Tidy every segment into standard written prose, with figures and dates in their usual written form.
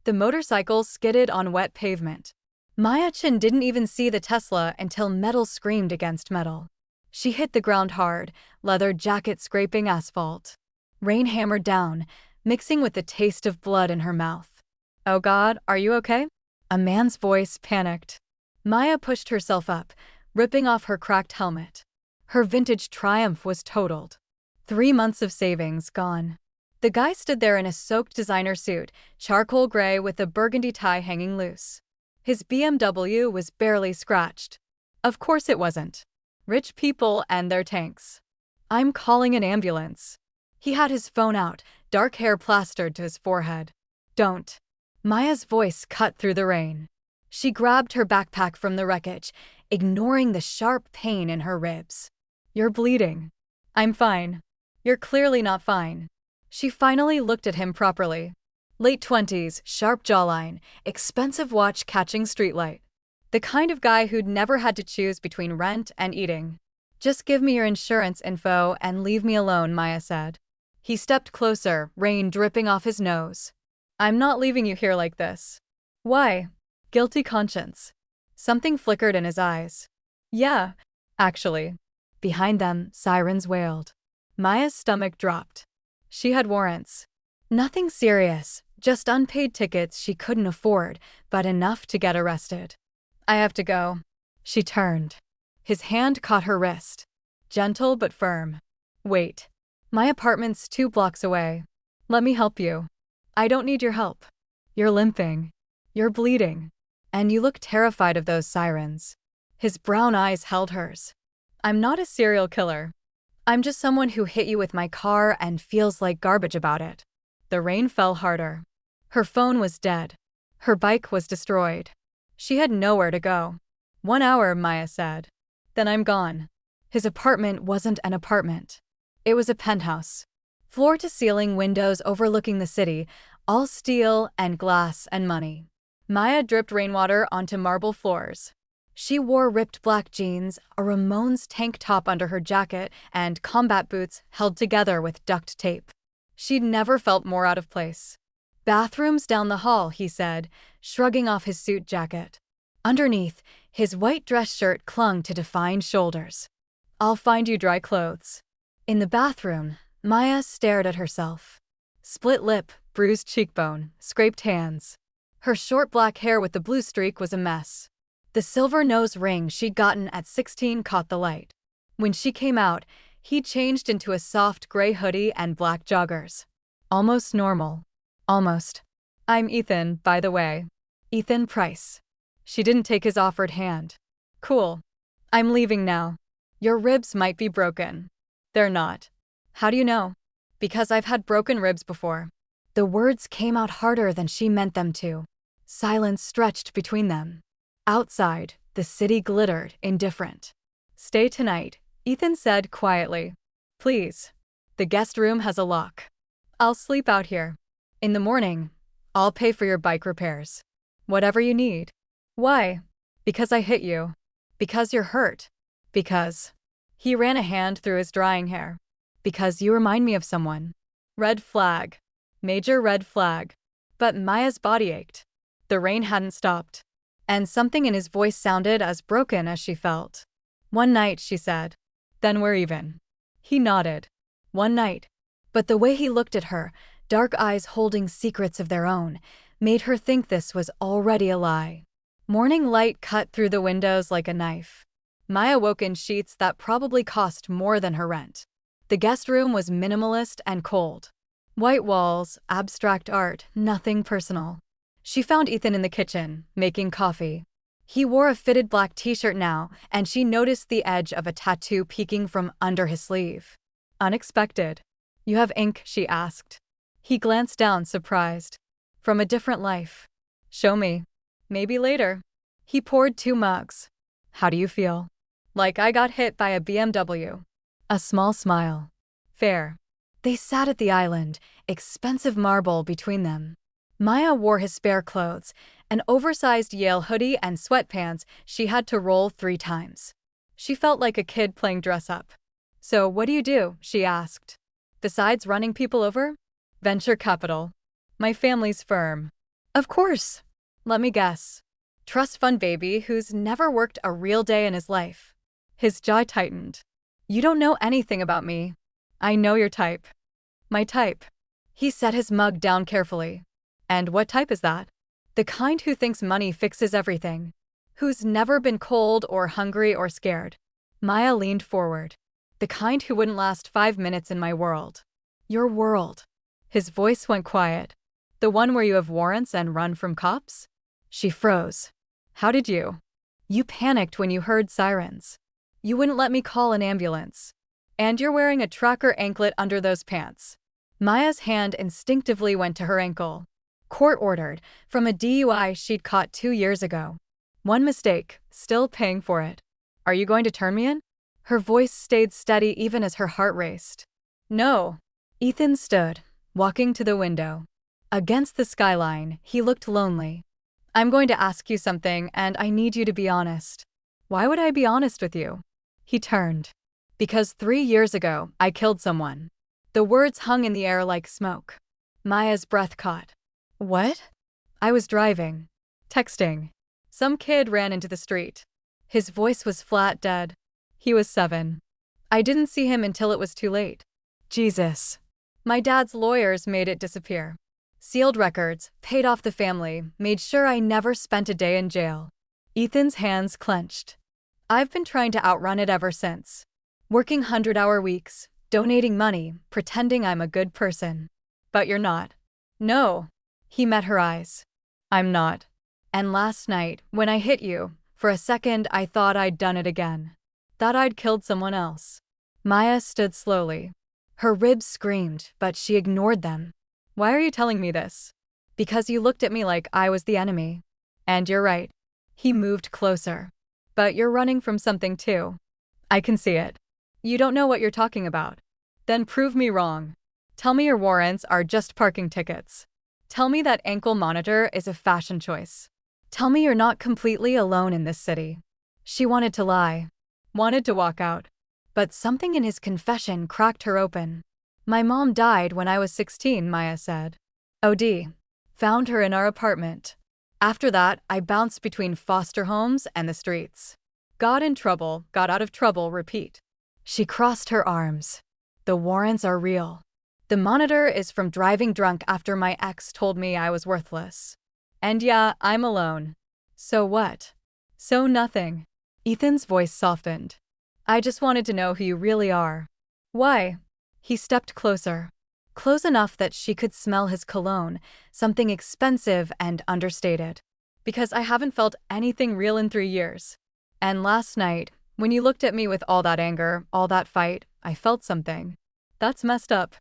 The motorcycle skidded on wet pavement. Chen didn't even see the Tesla until metal screamed against metal. She hit the ground hard, leather jacket scraping asphalt. Rain hammered down, mixing with the taste of blood in her mouth. "Oh God, are you okay?" A man's voice panicked. Maya pushed herself up, ripping off her cracked helmet. Her vintage Triumph was totaled. 3 months of savings gone. The guy stood there in a soaked designer suit, charcoal gray with a burgundy tie hanging loose. His BMW was barely scratched. Of course it wasn't. Rich people and their tanks. "I'm calling an ambulance." He had his phone out, dark hair plastered to his forehead. "Don't." Maya's voice cut through the rain. She grabbed her backpack from the wreckage, ignoring the sharp pain in her ribs. "You're bleeding." "I'm fine." "You're clearly not fine." She finally looked at him properly. Late 20s, sharp jawline, expensive watch catching streetlight. The kind of guy who'd never had to choose between rent and eating. "Just give me your insurance info and leave me alone," Maya said. He stepped closer, rain dripping off his nose. "I'm not leaving you here like this." "Why?" Guilty conscience. Something flickered in his eyes. "Yeah, actually." Behind them, sirens wailed. Maya's stomach dropped. She had warrants. Nothing serious, just unpaid tickets she couldn't afford, but enough to get arrested. "I have to go." She turned. His hand caught her wrist. Gentle but firm. "Wait. My apartment's 2 blocks away. Let me help you." "I don't need your help." "You're limping. You're bleeding. And you look terrified of those sirens." His brown eyes held hers. "I'm not a serial killer. I'm just someone who hit you with my car and feels like garbage about it." The rain fell harder. Her phone was dead. Her bike was destroyed. She had nowhere to go. "1 hour," Maya said. "Then I'm gone." His apartment wasn't an apartment. It was a penthouse. Floor-to-ceiling windows overlooking the city, all steel and glass and money. Maya dripped rainwater onto marble floors. She wore ripped black jeans, a Ramones tank top under her jacket, and combat boots held together with duct tape. She'd never felt more out of place. "Bathrooms down the hall," he said, shrugging off his suit jacket. Underneath, his white dress shirt clung to defined shoulders. "I'll find you dry clothes." In the bathroom, Maya stared at herself. Split lip, bruised cheekbone, scraped hands. Her short black hair with the blue streak was a mess. The silver nose ring she'd gotten at 16 caught the light. When she came out, he'd changed into a soft gray hoodie and black joggers. Almost normal. Almost. "I'm Ethan, by the way." "Ethan Price." She didn't take his offered hand. "Cool. I'm leaving now. Your ribs might be broken." "They're not." "How do you know?" "Because I've had broken ribs before." The words came out harder than she meant them to. Silence stretched between them. Outside, the city glittered, indifferent. "Stay tonight," Ethan said quietly. "Please. The guest room has a lock." "I'll sleep out here. In the morning, I'll pay for your bike repairs. Whatever you need." "Why?" "Because I hit you." "Because you're hurt." "Because." He ran a hand through his drying hair. "Because you remind me of someone." Red flag. Major red flag. But Maya's body ached. The rain hadn't stopped. And something in his voice sounded as broken as she felt. "One night," she said. "Then we're even." He nodded. "One night." But the way he looked at her, dark eyes holding secrets of their own, made her think this was already a lie. Morning light cut through the windows like a knife. Maya woke in sheets that probably cost more than her rent. The guest room was minimalist and cold. White walls, abstract art, nothing personal. She found Ethan in the kitchen, making coffee. He wore a fitted black t-shirt now, and she noticed the edge of a tattoo peeking from under his sleeve. Unexpected. "You have ink?" she asked. He glanced down, surprised. "From a different life." "Show me." "Maybe later." He poured 2 mugs. "How do you feel?" "Like I got hit by a BMW." A small smile. "Fair." They sat at the island, expensive marble between them. Maya wore his spare clothes, an oversized Yale hoodie and sweatpants she had to roll 3 times. She felt like a kid playing dress-up. "So what do you do?" she asked. "Besides running people over?" "Venture capital. My family's firm." Of course. Let me guess. Trust fund baby who's never worked a real day in his life. His jaw tightened. You don't know anything about me. I know your type. My type. He set his mug down carefully. And what type is that? The kind who thinks money fixes everything. Who's never been cold or hungry or scared. Maya leaned forward. The kind who wouldn't last 5 minutes in my world. Your world. His voice went quiet. The one where you have warrants and run from cops? She froze. How did you? You panicked when you heard sirens. You wouldn't let me call an ambulance. And you're wearing a tracker anklet under those pants. Maya's hand instinctively went to her ankle. Court ordered, from a DUI she'd caught 2 years ago. One mistake, still paying for it. Are you going to turn me in? Her voice stayed steady even as her heart raced. No. Ethan stood, walking to the window. Against the skyline, he looked lonely. I'm going to ask you something, and I need you to be honest. Why would I be honest with you? He turned. Because 3 years ago, I killed someone. The words hung in the air like smoke. Maya's breath caught. What? I was driving. Texting. Some kid ran into the street. His voice was flat dead. He was 7. I didn't see him until it was too late. Jesus. My dad's lawyers made it disappear. Sealed records, paid off the family, made sure I never spent a day in jail. Ethan's hands clenched. I've been trying to outrun it ever since. Working 100-hour weeks, donating money, pretending I'm a good person. But you're not. No. He met her eyes. I'm not. And last night, when I hit you, for a second I thought I'd done it again. Thought I'd killed someone else. Maya stood slowly. Her ribs screamed, but she ignored them. Why are you telling me this? Because you looked at me like I was the enemy. And you're right. He moved closer. But you're running from something too. I can see it. You don't know what you're talking about. Then prove me wrong. Tell me your warrants are just parking tickets. Tell me that ankle monitor is a fashion choice. Tell me you're not completely alone in this city. She wanted to lie. Wanted to walk out. But something in his confession cracked her open. My mom died when I was 16, Maya said. OD. Found her in our apartment. After that, I bounced between foster homes and the streets. Got in trouble, got out of trouble, repeat. She crossed her arms. The warrants are real. The monitor is from driving drunk after my ex told me I was worthless. And yeah, I'm alone. So what? So nothing. Ethan's voice softened. I just wanted to know who you really are. Why? He stepped closer. Close enough that she could smell his cologne, something expensive and understated. Because I haven't felt anything real in 3 years. And last night, when you looked at me with all that anger, all that fight, I felt something. That's messed up.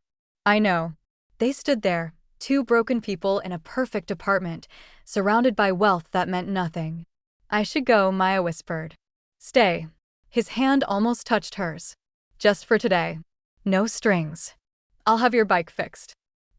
I know. They stood there, 2 broken people in a perfect apartment, surrounded by wealth that meant nothing. I should go, Maya whispered. Stay. His hand almost touched hers. Just for today. No strings. I'll have your bike fixed.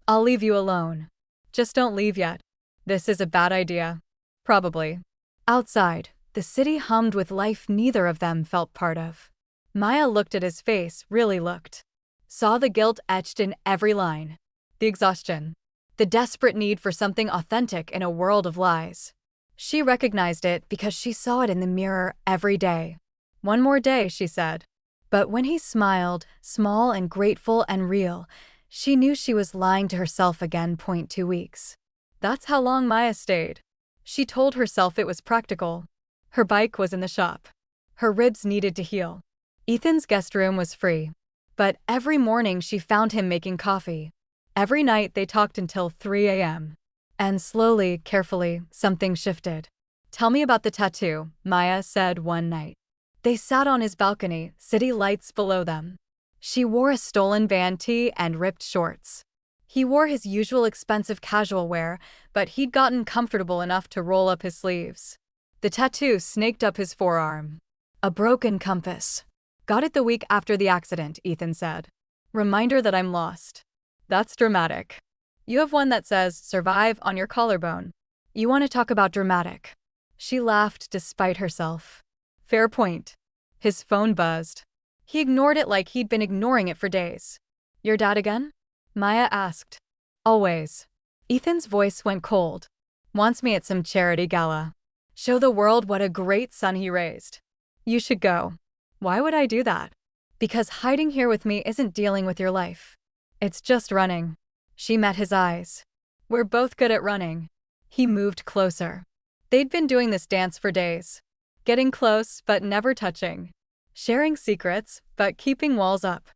I'll leave you alone. Just don't leave yet. This is a bad idea. Probably. Outside, the city hummed with life neither of them felt part of. Maya looked at his face, really looked. Saw the guilt etched in every line. The exhaustion. The desperate need for something authentic in a world of lies. She recognized it because she saw it in the mirror every day. One more day, she said. But when he smiled, small and grateful and real, she knew she was lying to herself again. 2 weeks. That's how long Maya stayed. She told herself it was practical. Her bike was in the shop. Her ribs needed to heal. Ethan's guest room was free. But every morning she found him making coffee. Every night they talked until 3 a.m. And slowly, carefully, something shifted. Tell me about the tattoo, Maya said one night. They sat on his balcony, city lights below them. She wore a stolen band tee and ripped shorts. He wore his usual expensive casual wear, but he'd gotten comfortable enough to roll up his sleeves. The tattoo snaked up his forearm. A broken compass. Got it the week after the accident, Ethan said. Reminder that I'm lost. That's dramatic. You have one that says, survive on your collarbone. You want to talk about dramatic. She laughed despite herself. Fair point. His phone buzzed. He ignored it like he'd been ignoring it for days. Your dad again? Maya asked. Always. Ethan's voice went cold. Wants me at some charity gala. Show the world what a great son he raised. You should go. Why would I do that? Because hiding here with me isn't dealing with your life. It's just running. She met his eyes. We're both good at running. He moved closer. They'd been doing this dance for days. Getting close, but never touching. Sharing secrets, but keeping walls up.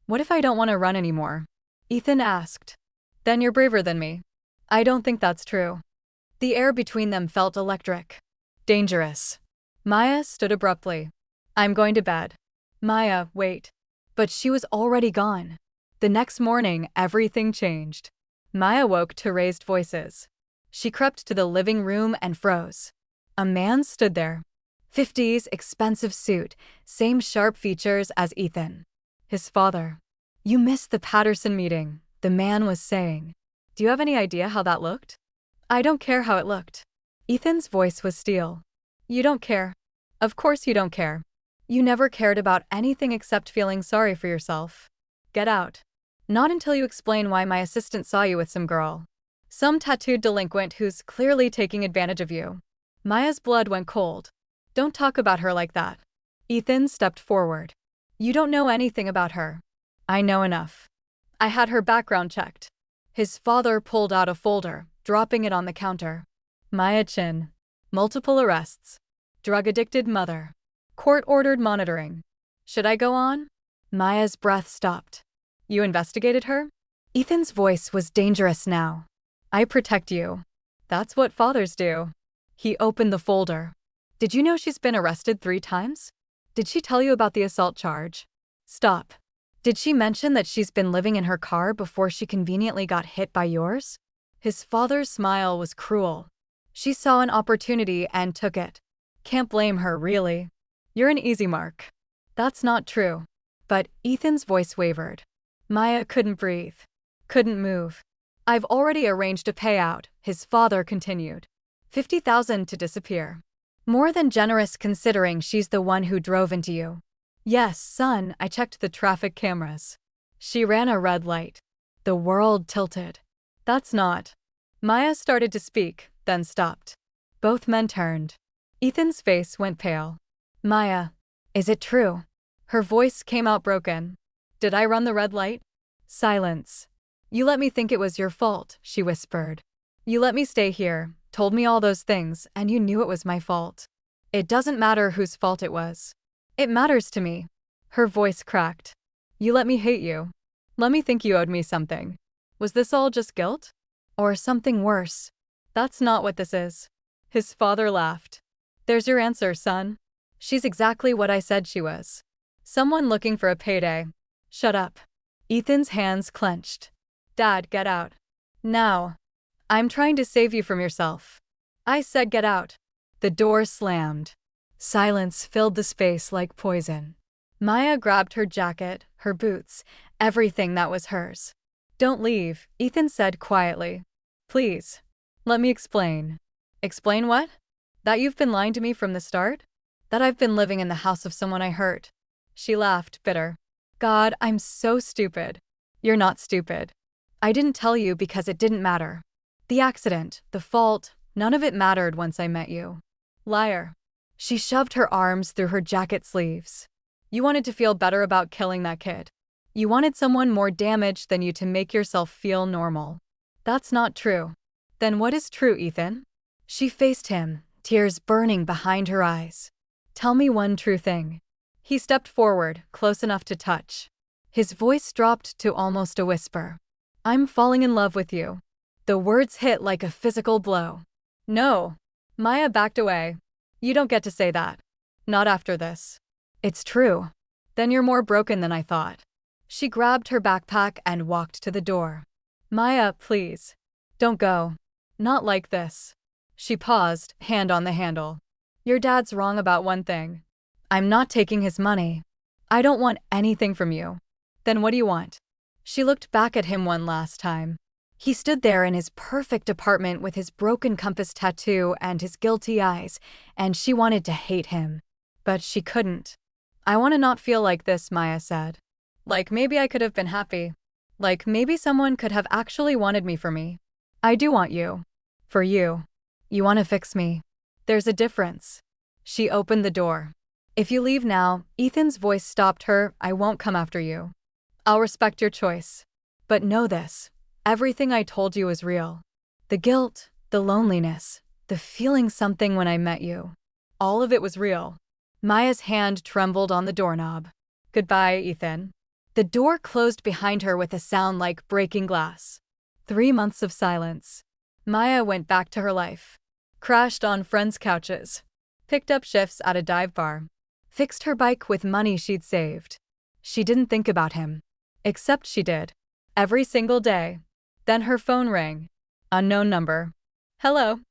What if I don't want to run anymore? Ethan asked. Then you're braver than me. I don't think that's true. The air between them felt electric. Dangerous. Maya stood abruptly. I'm going to bed. Maya, wait. But she was already gone. The next morning, everything changed. Maya woke to raised voices. She crept to the living room and froze. A man stood there. 50s, expensive suit, same sharp features as Ethan. His father. You missed the Patterson meeting, the man was saying. Do you have any idea how that looked? I don't care how it looked. Ethan's voice was steel. You don't care. Of course you don't care. You never cared about anything except feeling sorry for yourself. Get out. Not until you explain why my assistant saw you with some girl. Some tattooed delinquent who's clearly taking advantage of you. Maya's blood went cold. Don't talk about her like that. Ethan stepped forward. You don't know anything about her. I know enough. I had her background checked. His father pulled out a folder, dropping it on the counter. Maya Chen. Multiple arrests. Drug-addicted mother. Court-ordered monitoring. Should I go on? Maya's breath stopped. You investigated her? Ethan's voice was dangerous now. I protect you. That's what fathers do. He opened the folder. Did you know she's been arrested 3 times? Did she tell you about the assault charge? Stop. Did she mention that she's been living in her car before she conveniently got hit by yours? His father's smile was cruel. She saw an opportunity and took it. Can't blame her, really. You're an easy mark. That's not true. But Ethan's voice wavered. Maya couldn't breathe. Couldn't move. I've already arranged a payout, his father continued. 50,000 to disappear. More than generous considering she's the one who drove into you. Yes, son, I checked the traffic cameras. She ran a red light. The world tilted. That's not. Maya started to speak, then stopped. Both men turned. Ethan's face went pale. Maya, is it true? Her voice came out broken. Did I run the red light? Silence. You let me think it was your fault, she whispered. You let me stay here, told me all those things, and you knew it was my fault. It doesn't matter whose fault it was. It matters to me. Her voice cracked. You let me hate you. Let me think you owed me something. Was this all just guilt? Or something worse? That's not what this is. His father laughed. There's your answer, son. She's exactly what I said she was. Someone looking for a payday. Shut up. Ethan's hands clenched. Dad, get out. Now. I'm trying to save you from yourself. I said get out. The door slammed. Silence filled the space like poison. Maya grabbed her jacket, her boots, everything that was hers. Don't leave, Ethan said quietly. Please. Let me explain. Explain what? That you've been lying to me from the start? That I've been living in the house of someone I hurt. She laughed, bitter. God, I'm so stupid. You're not stupid. I didn't tell you because it didn't matter. The accident, the fault, none of it mattered once I met you. Liar. She shoved her arms through her jacket sleeves. You wanted to feel better about killing that kid. You wanted someone more damaged than you to make yourself feel normal. That's not true. Then what is true, Ethan? She faced him, tears burning behind her eyes. Tell me one true thing. He stepped forward, close enough to touch. His voice dropped to almost a whisper. I'm falling in love with you. The words hit like a physical blow. No. Maya backed away. You don't get to say that. Not after this. It's true. Then you're more broken than I thought. She grabbed her backpack and walked to the door. Maya, please. Don't go. Not like this. She paused, hand on the handle. Your dad's wrong about one thing. I'm not taking his money. I don't want anything from you. Then what do you want? She looked back at him one last time. He stood there in his perfect apartment with his broken compass tattoo and his guilty eyes, and she wanted to hate him. But she couldn't. I want to not feel like this, Maya said. Like maybe I could have been happy. Like maybe someone could have actually wanted me for me. I do want you. For you. You want to fix me? There's a difference. She opened the door. If you leave now, Ethan's voice stopped her, I won't come after you. I'll respect your choice. But know this, everything I told you is real. The guilt, the loneliness, the feeling something when I met you. All of it was real. Maya's hand trembled on the doorknob. Goodbye, Ethan. The door closed behind her with a sound like breaking glass. 3 months of silence. Maya went back to her life. Crashed on friends' couches. Picked up shifts at a dive bar. Fixed her bike with money she'd saved. She didn't think about him. Except she did. Every single day. Then her phone rang. Unknown number. Hello.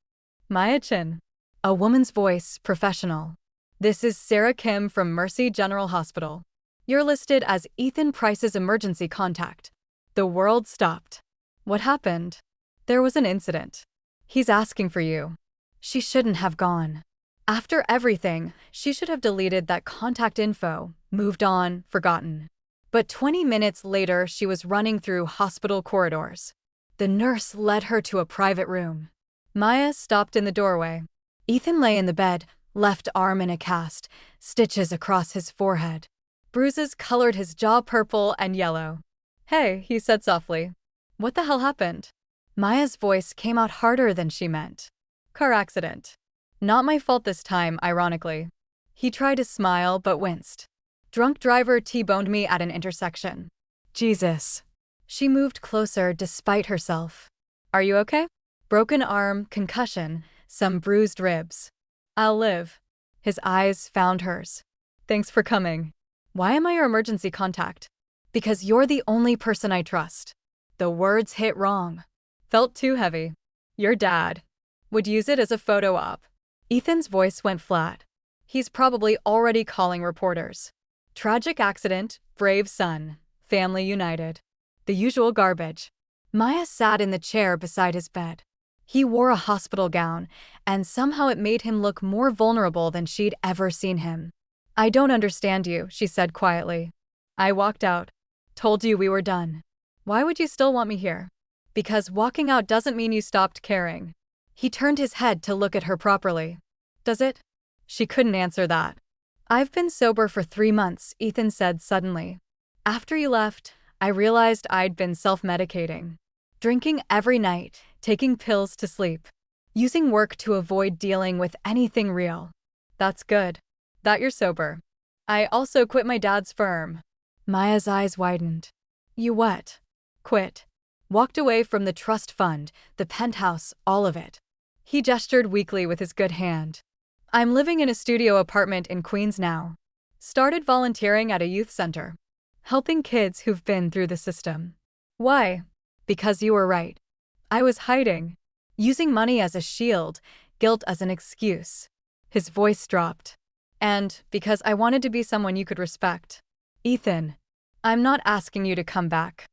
Maya Chen. A woman's voice, professional. This is Sarah Kim from Mercy General Hospital. You're listed as Ethan Price's emergency contact. The world stopped. What happened? There was an incident. He's asking for you. She shouldn't have gone. After everything, she should have deleted that contact info, moved on, forgotten. But 20 minutes later, she was running through hospital corridors. The nurse led her to a private room. Maya stopped in the doorway. Ethan lay in the bed, left arm in a cast, stitches across his forehead. Bruises colored his jaw purple and yellow. Hey, he said softly. What the hell happened? Maya's voice came out harder than she meant. Car accident. Not my fault this time, ironically. He tried to smile but winced. Drunk driver T-boned me at an intersection. Jesus. She moved closer despite herself. Are you okay? Broken arm, concussion, some bruised ribs. I'll live. His eyes found hers. Thanks for coming. Why am I your emergency contact? Because you're the only person I trust. The words hit wrong. Felt too heavy. Your dad would use it as a photo op. Ethan's voice went flat. He's probably already calling reporters. Tragic accident, brave son, family united. The usual garbage. Maya sat in the chair beside his bed. He wore a hospital gown, and somehow it made him look more vulnerable than she'd ever seen him. I don't understand you, she said quietly. I walked out. Told you we were done. Why would you still want me here? Because walking out doesn't mean you stopped caring. He turned his head to look at her properly. Does it? She couldn't answer that. I've been sober for 3 months, Ethan said suddenly. After you left, I realized I'd been self-medicating. Drinking every night, taking pills to sleep. Using work to avoid dealing with anything real. That's good. That you're sober. I also quit my dad's firm. Maya's eyes widened. You what? Quit. Walked away from the trust fund, the penthouse, all of it. He gestured weakly with his good hand. I'm living in a studio apartment in Queens now. Started volunteering at a youth center. Helping kids who've been through the system. Why? Because you were right. I was hiding. Using money as a shield, guilt as an excuse. His voice dropped. And because I wanted to be someone you could respect. Ethan, I'm not asking you to come back.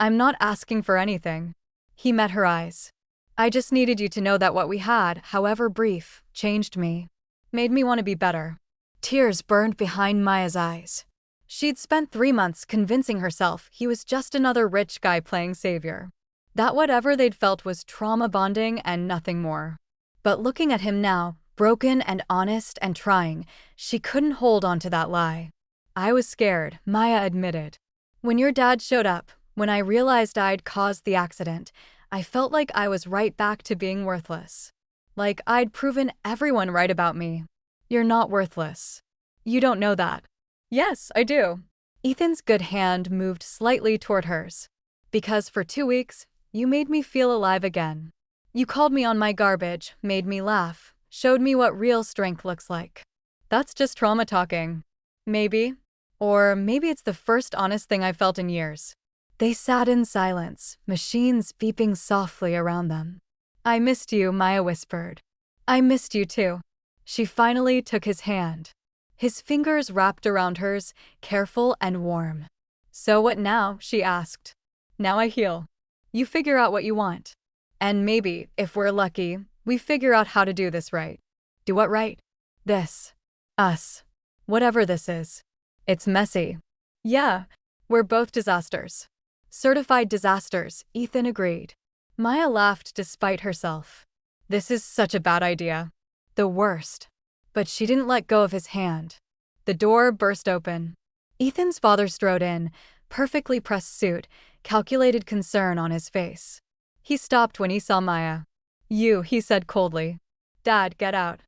I'm not asking for anything. He met her eyes. I just needed you to know that what we had, however brief, changed me. Made me want to be better. Tears burned behind Maya's eyes. She'd spent 3 months convincing herself he was just another rich guy playing savior. That whatever they'd felt was trauma bonding and nothing more. But looking at him now, broken and honest and trying, she couldn't hold on to that lie. I was scared, Maya admitted. When your dad showed up, when I realized I'd caused the accident, I felt like I was right back to being worthless. Like I'd proven everyone right about me. You're not worthless. You don't know that. Yes, I do. Ethan's good hand moved slightly toward hers. Because for 2 weeks, you made me feel alive again. You called me on my garbage, made me laugh, showed me what real strength looks like. That's just trauma talking. Maybe. Or maybe it's the first honest thing I've felt in years. They sat in silence, machines beeping softly around them. I missed you, Maya whispered. I missed you too. She finally took his hand. His fingers wrapped around hers, careful and warm. So what now? She asked. Now I heal. You figure out what you want. And maybe, if we're lucky, we figure out how to do this right. Do what right? This. Us. Whatever this is. It's messy. Yeah, we're both disasters. Certified disasters, Ethan agreed. Maya laughed despite herself. This is such a bad idea. The worst. But she didn't let go of his hand. The door burst open. Ethan's father strode in, perfectly pressed suit, calculated concern on his face. He stopped when he saw Maya. "You," he said coldly. "Dad, get out."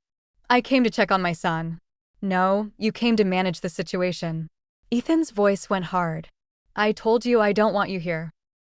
"I came to check on my son." "No, you came to manage the situation." Ethan's voice went hard. "I told you I don't want you here."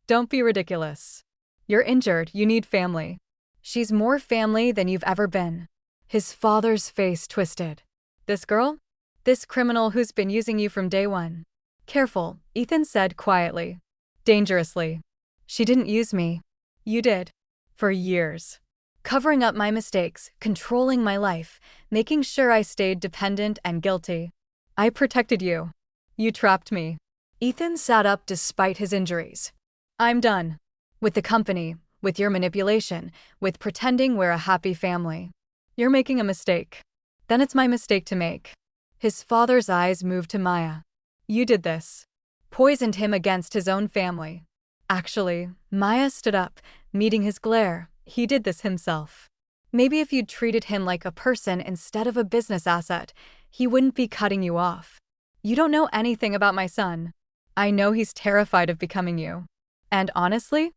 "Don't be ridiculous. You're injured, you need family." "She's more family than you've ever been." His father's face twisted. "This girl? This criminal who's been using you from day one." "Careful," Ethan said quietly. "Dangerously." "She didn't use me." "You did. For years. Covering up my mistakes, controlling my life, making sure I stayed dependent and guilty. I protected you. You trapped me." Ethan sat up despite his injuries. "I'm done. With the company, with your manipulation, with pretending we're a happy family. You're making a mistake. Then it's my mistake to make." His father's eyes moved to Maya. "You did this. Poisoned him against his own family." "Actually," Maya stood up, meeting his glare, "he did this himself. Maybe if you'd treated him like a person instead of a business asset, he wouldn't be cutting you off. You don't know anything about my son. I know he's terrified of becoming you. And honestly,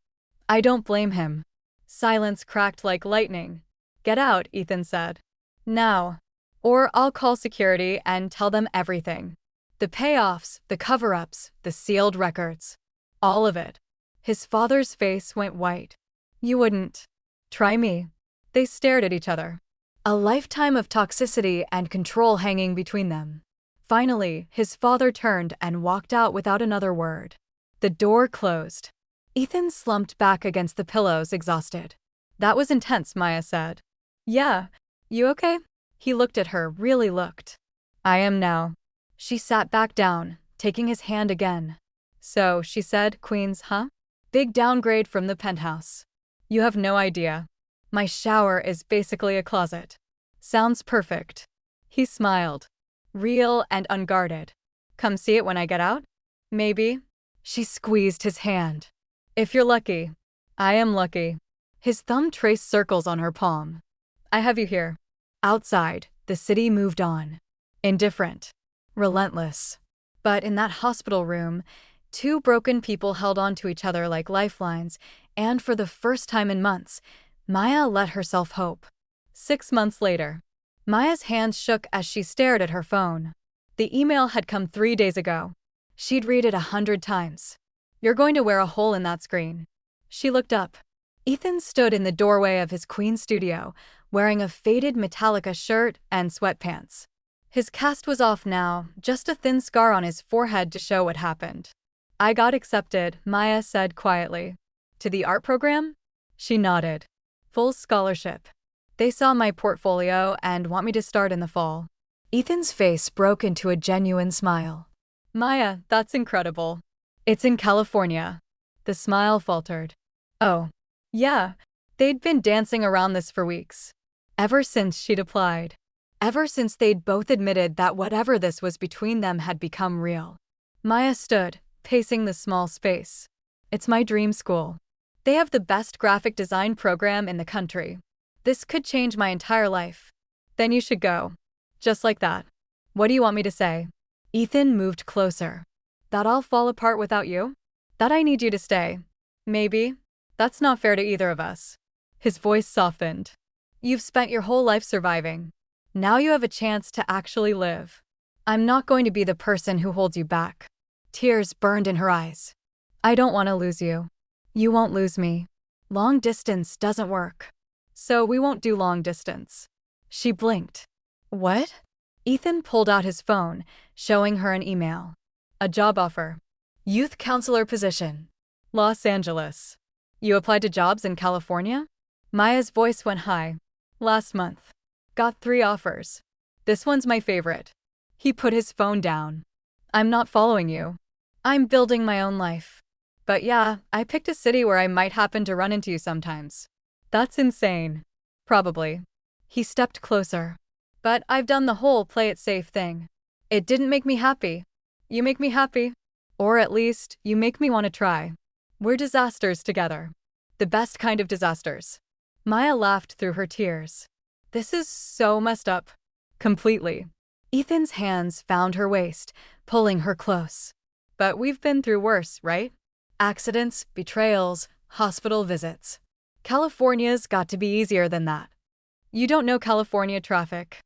I don't blame him." Silence cracked like lightning. "Get out," Ethan said. "Now. Or I'll call security and tell them everything. The payoffs, the cover-ups, the sealed records. All of it." His father's face went white. "You wouldn't. Try me." They stared at each other. A lifetime of toxicity and control hanging between them. Finally, his father turned and walked out without another word. The door closed. Ethan slumped back against the pillows, exhausted. "That was intense," Maya said. "Yeah. You okay?" He looked at her, really looked. "I am now." She sat back down, taking his hand again. "So," she said, "Queens, huh? Big downgrade from the penthouse. You have no idea. My shower is basically a closet." "Sounds perfect." He smiled. "Real and unguarded. Come see it when I get out?" "Maybe." She squeezed his hand. "If you're lucky." "I am lucky." His thumb traced circles on her palm. "I have you here." Outside, the city moved on. Indifferent. Relentless. But in that hospital room, two broken people held on to each other like lifelines, and for the first time in months, Maya let herself hope. 6 months later. Maya's hands shook as she stared at her phone. The email had come 3 days ago. She'd read it 100 times. "You're going to wear a hole in that screen." She looked up. Ethan stood in the doorway of his Queen studio, wearing a faded Metallica shirt and sweatpants. His cast was off now, just a thin scar on his forehead to show what happened. "I got accepted," Maya said quietly. "To the art program?" She nodded. "Full scholarship. They saw my portfolio and want me to start in the fall." Ethan's face broke into a genuine smile. "Maya, that's incredible." "It's in California." The smile faltered. "Oh. Yeah." They'd been dancing around this for weeks. Ever since she'd applied. Ever since they'd both admitted that whatever this was between them had become real. Maya stood, pacing the small space. "It's my dream school. They have the best graphic design program in the country. This could change my entire life." "Then you should go." "Just like that." "What do you want me to say?" Ethan moved closer. "That I'll fall apart without you? That I need you to stay?" "Maybe. That's not fair to either of us." His voice softened. "You've spent your whole life surviving. Now you have a chance to actually live. I'm not going to be the person who holds you back." Tears burned in her eyes. "I don't want to lose you. You won't lose me. Long distance doesn't work. So we won't do long distance." She blinked. "What?" Ethan pulled out his phone, showing her an email. "A job offer. Youth counselor position. Los Angeles." "You applied to jobs in California?" Maya's voice went high. "Last month. Got 3 offers. This one's my favorite." He put his phone down. "I'm not following you. I'm building my own life. But yeah, I picked a city where I might happen to run into you sometimes." "That's insane." "Probably." He stepped closer. "But I've done the whole play it safe thing. It didn't make me happy. You make me happy. Or at least, you make me want to try. We're disasters together. The best kind of disasters." Maya laughed through her tears. This is so messed up. Completely. Ethan's hands found her waist, pulling her close. But we've been through worse, right? Accidents, betrayals, hospital visits. California's got to be easier than that. You don't know California traffic.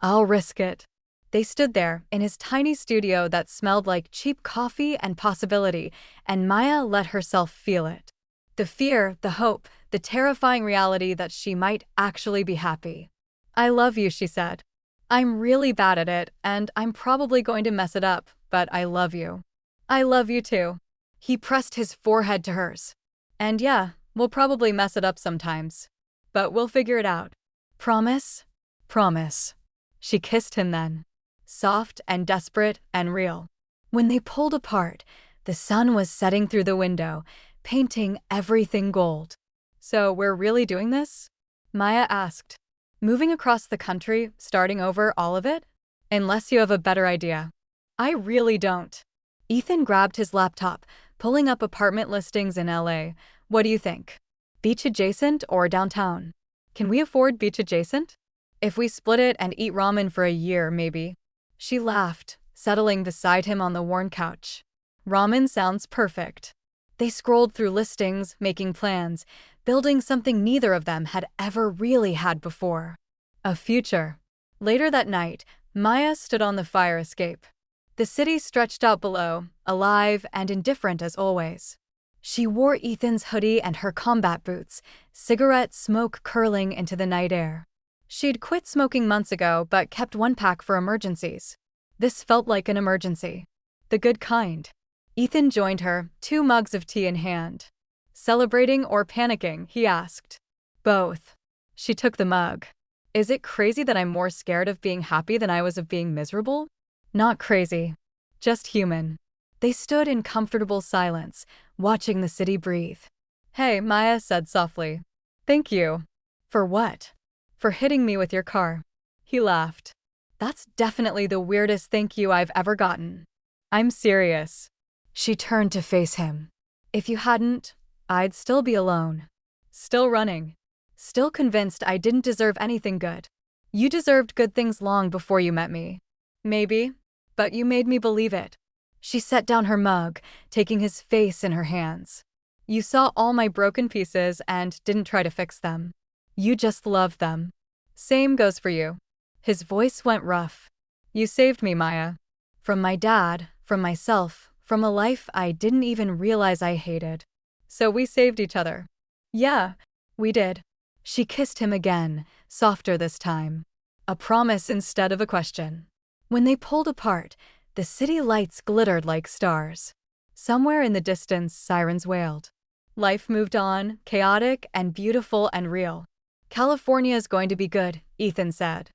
I'll risk it. They stood there, in his tiny studio that smelled like cheap coffee and possibility, and Maya let herself feel it. The fear, the hope, the terrifying reality that she might actually be happy. I love you, she said. I'm really bad at it, and I'm probably going to mess it up, but I love you. I love you too. He pressed his forehead to hers. And yeah, we'll probably mess it up sometimes. But we'll figure it out. Promise? Promise. She kissed him then. Soft and desperate and real. When they pulled apart, the sun was setting through the window, painting everything gold. So we're really doing this? Maya asked. Moving across the country, starting over all of it? Unless you have a better idea. I really don't. Ethan grabbed his laptop, pulling up apartment listings in LA. What do you think? Beach adjacent or downtown? Can we afford beach adjacent? If we split it and eat ramen for a year, maybe. She laughed, settling beside him on the worn couch. Ramen sounds perfect. They scrolled through listings, making plans, building something neither of them had ever really had before. A future. Later that night, Maya stood on the fire escape. The city stretched out below, alive and indifferent as always. She wore Ethan's hoodie and her combat boots, cigarette smoke curling into the night air. She'd quit smoking months ago but kept one pack for emergencies. This felt like an emergency. The good kind. Ethan joined her, 2 mugs of tea in hand. Celebrating or panicking, he asked. Both. She took the mug. Is it crazy that I'm more scared of being happy than I was of being miserable? Not crazy. Just human. They stood in comfortable silence, watching the city breathe. Hey, Maya said softly. Thank you. For what? For hitting me with your car. He laughed. That's definitely the weirdest thank you I've ever gotten. I'm serious. She turned to face him. If you hadn't, I'd still be alone. Still running. Still convinced I didn't deserve anything good. You deserved good things long before you met me. Maybe, but you made me believe it. She set down her mug, taking his face in her hands. You saw all my broken pieces and didn't try to fix them. You just loved them. Same goes for you. His voice went rough. You saved me, Maya. From my dad, from myself, from a life I didn't even realize I hated. So we saved each other. Yeah, we did. She kissed him again, softer this time. A promise instead of a question. When they pulled apart, the city lights glittered like stars. Somewhere in the distance, sirens wailed. Life moved on, chaotic and beautiful and real. California's going to be good, Ethan said.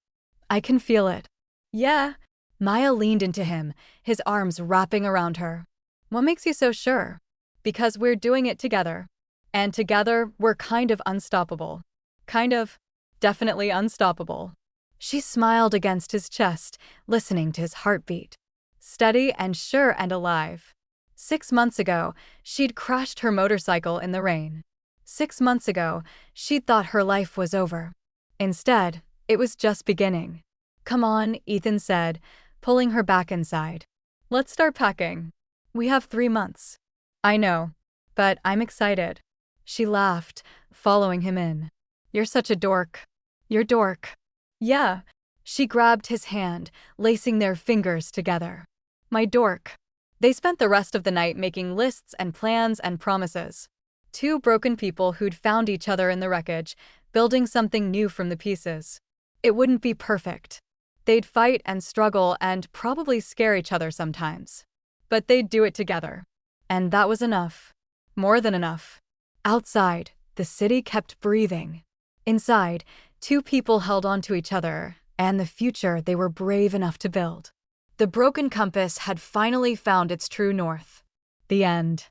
I can feel it. Yeah. Maya leaned into him, his arms wrapping around her. What makes you so sure? Because we're doing it together. And together, we're kind of unstoppable. Kind of. Definitely unstoppable. She smiled against his chest, listening to his heartbeat. Steady and sure and alive. 6 months ago, she'd crashed her motorcycle in the rain. 6 months ago, she'd thought her life was over. Instead, it was just beginning. Come on, Ethan said, pulling her back inside. Let's start packing. We have 3 months. I know, but I'm excited. She laughed, following him in. You're such a dork. You're dork. Yeah. She grabbed his hand, lacing their fingers together. My dork. They spent the rest of the night making lists and plans and promises. 2 broken people who'd found each other in the wreckage, building something new from the pieces. It wouldn't be perfect. They'd fight and struggle and probably scare each other sometimes. But they'd do it together. And that was enough. More than enough. Outside, the city kept breathing. Inside, 2 people held onto each other and the future they were brave enough to build. The broken compass had finally found its true north. The end.